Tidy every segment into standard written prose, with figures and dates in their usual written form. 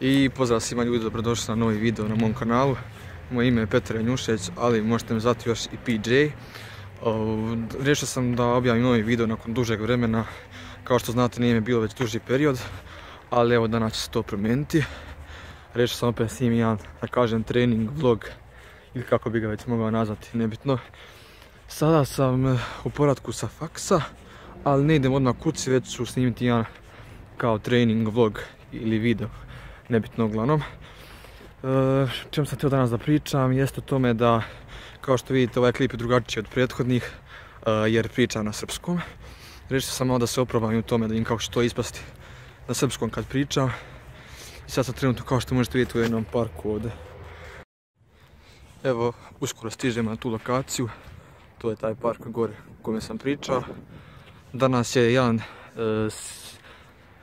I pozdrav svima ljudi, dobrodošli na novi video na mom kanalu. Moje ime je Petar Janjušević, ali možete me zvati još i PJ. Riješio sam da objavim novi video nakon dužeg vremena. Kao što znate, nije mi bilo već duži period, ali evo danas će se to promijeniti. Riješio sam opet s njim jedan, da kažem, trening vlog, ili kako bi ga već mogao nazvati, nebitno. Sada sam u povratku sa faksa, ali ne idem odmah kući, već ću snimiti jedan kao trening vlog ili video, nebitno uglavnom. Čem sam htio danas da pričam jeste o tome da, kao što vidite, ovaj klip je drugačiji od prethodnih jer pričam na srpskom. Riješio sam malo da se oprobam i u tome, da vidim kako će to ispasti na srpskom kad pričam. I sad sam trenutno, kao što možete vidjeti, u jednom parku ovdje. Evo, uskoro stižemo na tu lokaciju. To je taj park gore o kome sam pričao. Danas je jedan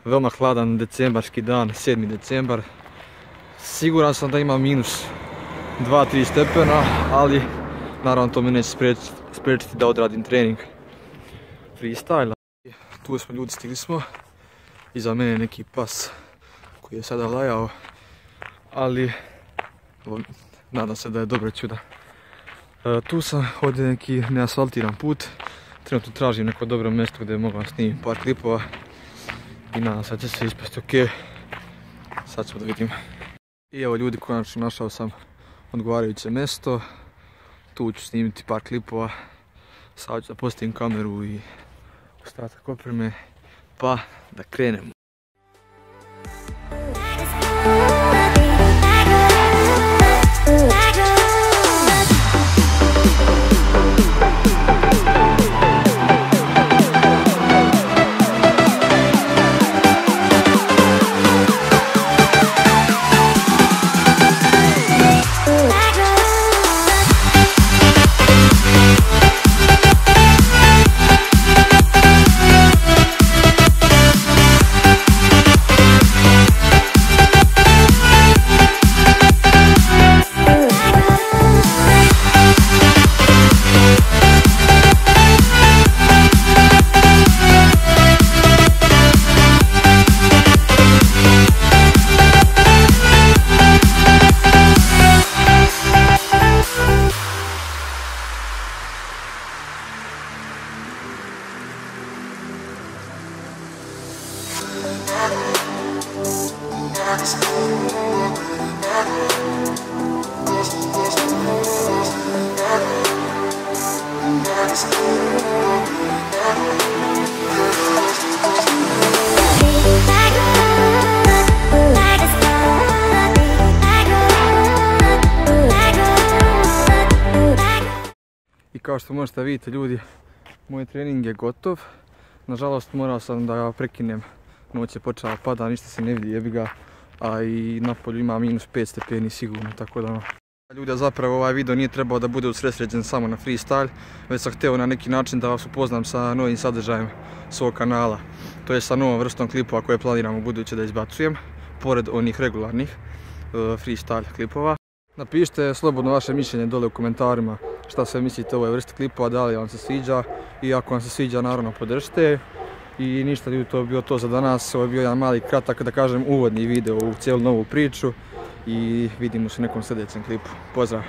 veoma hladan decembarski dan, 7. decembar. Siguran sam da ima minus 2-3 stepena, ali naravno to me neće spriječiti da odradim trening freestyle. Tu smo ljudi, stigli smo. Iza mene je neki pas koji je sada lajao, ali nadam se da je dobro čuda. Tu sam, ovdje neki neasfaltiran put. Trenutno tražim neko dobro mjesto gdje mogu snimiti par klipova i nadam se da će se ispasti ok. Sad ćemo da vidim. I evo ljudi, konačno našao sam odgovarajuće mjesto. Tu ću snimiti par klipova. Sad ću da postavim kameru i ostatak opreme, pa da krenemo. I kao što možete vidjeti ljudi, moj trening je gotov. Nažalost morao sam da ga prekinem, noć je počela pada, ništa se ne vidi, jebi ga. A i napolju ima minus 5 stepeni sigurno, tako da ljudi, zapravo ovaj video nije trebao da bude usredsređen samo na freestyle, već sam htio na neki način da vas upoznam sa novim sadržajem svog kanala. To je sa novom vrstom klipova koje planiram u buduće da izbacujem, pored onih regularnih freestyle klipova. Napišite slobodno vaše mišljenje dole u komentarima šta sve mislite o ovoj vrsti klipova, da li vam se sviđa, i ako vam se sviđa naravno podržite. I ništa ljudi, to je bio to za danas. Ovo je bio jedan mali kratak, da kažem, uvodni video u cijelu novu priču i vidimo se u nekom sljedećem klipu. Pozdrav!